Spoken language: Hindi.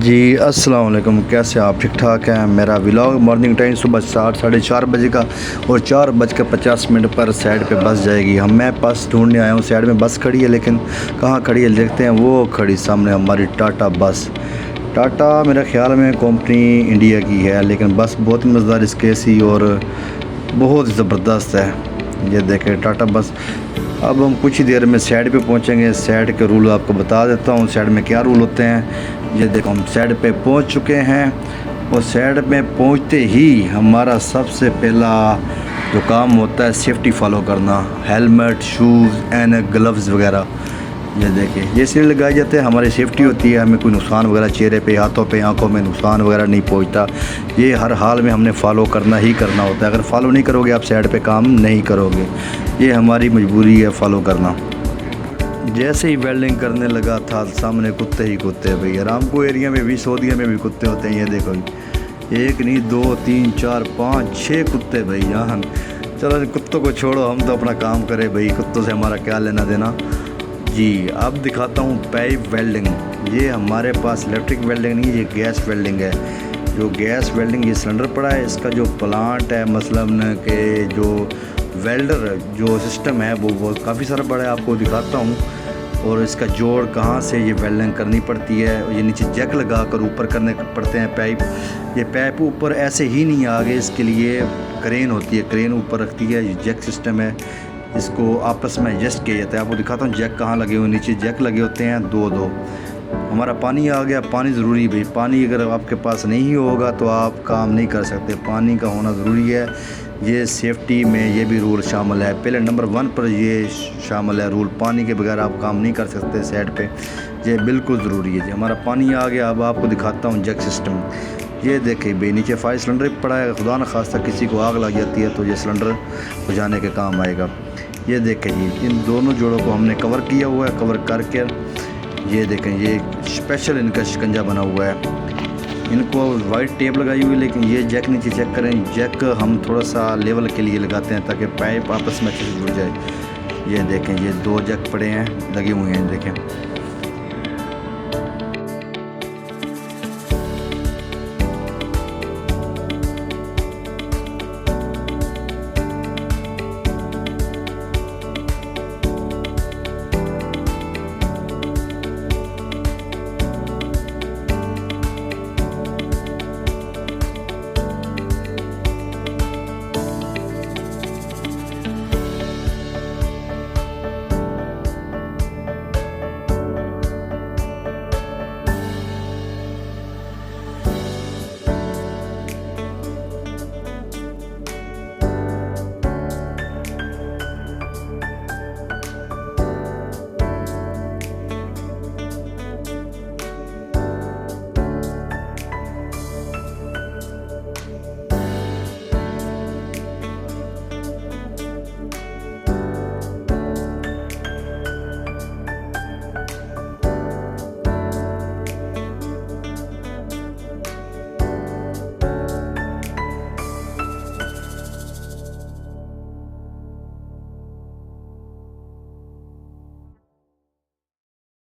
जी अस्सलाम वालेकुम, कैसे आप? ठीक ठाक हैं। मेरा व्लॉग मॉर्निंग टाइम सुबह 4 साढ़े 4 बजे का और 4:50 पर साइड पे बस जाएगी। मैं बस ढूंढने आया हूँ, साइड में बस खड़ी है लेकिन कहाँ खड़ी है देखते हैं। वो खड़ी सामने हमारी टाटा बस। टाटा मेरे ख्याल में कंपनी इंडिया की है, लेकिन बस बहुत मज़ेदार, इसके सी और बहुत ज़बरदस्त है। ये देखें टाटा बस। अब हम कुछ ही देर में साइड पे पहुंचेंगे। साइड के रूल आपको बता देता हूं, साइड में क्या रूल होते हैं। ये देखो हम साइड पे पहुंच चुके हैं और साइड में पहुंचते ही हमारा सबसे पहला जो काम होता है सेफ्टी फॉलो करना, हेलमेट, शूज़ एंड ग्लव्स वगैरह। ये देखिए ये सील लगाए जाते हैं, हमारी सेफ्टी होती है, हमें कोई नुकसान वगैरह चेहरे पे, हाथों पे, आंखों में नुकसान वगैरह नहीं पहुंचता। ये हर हाल में हमने फॉलो करना ही करना होता है। अगर फॉलो नहीं करोगे आप साइड पे काम नहीं करोगे, ये हमारी मजबूरी है फॉलो करना। जैसे ही वेल्डिंग करने लगा था सामने कुत्ते ही कुत्ते। भैया रामपुर एरिया में भी, सऊदीया में भी कुत्ते होते हैं। ये देखो एक नहीं 2 3 4 5 6 कुत्ते भैया। चलो कुत्तों को छोड़ो, हम तो अपना काम करें भाई, कुत्तों से हमारा क्या लेना देना। जी अब दिखाता हूँ पाइप वेल्डिंग। ये हमारे पास इलेक्ट्रिक वेल्डिंग नहीं, ये गैस वेल्डिंग है। जो गैस वेल्डिंग ये सिलेंडर पड़ा है, इसका जो प्लांट है मसलन के जो वेल्डर जो सिस्टम है वो काफ़ी सारा बड़ा है, आपको दिखाता हूँ। और इसका जोड़ कहाँ से ये वेल्डिंग करनी पड़ती है। ये नीचे जैक लगा कर ऊपर करने पड़ते हैं पाइप। ये पाइप ऊपर ऐसे ही नहीं आगे, इसके लिए क्रेन होती है, क्रेन ऊपर रखती है। ये जैक सिस्टम है, इसको आपस में एडजस्ट किया जाता है। आपको दिखाता हूँ जैक कहाँ लगे हुए, नीचे जैक लगे होते हैं दो। हमारा पानी आ गया। पानी ज़रूरी भाई, पानी अगर आपके पास नहीं होगा तो आप काम नहीं कर सकते, पानी का होना ज़रूरी है। ये सेफ्टी में ये भी रूल शामिल है, पहले नंबर 1 पर ये शामिल है रूल। पानी के बगैर आप काम नहीं कर सकते साइड पे, ये बिल्कुल ज़रूरी है जी। हमारा पानी आ गया। अब आपको दिखाता हूँ जैक सिस्टम। ये देखिए भाई नीचे फायर सिलेंडर पड़ा है, खुदा न खास्ता किसी को आग लग जाती है तो ये सिलेंडर बुझाने के काम आएगा। ये देखें जी इन दोनों जोड़ों को हमने कवर किया हुआ है। कवर करके ये देखें ये स्पेशल इनका शिकंजा बना हुआ है। इनको वाइट टेप लगाई हुई है, लेकिन ये जैक नीचे चेक करें, जैक हम थोड़ा सा लेवल के लिए लगाते हैं ताकि पाइप आपस में अच्छे से जुड़ जाए। ये देखें ये 2 जैक पड़े हैं, लगे हुए हैं, देखें।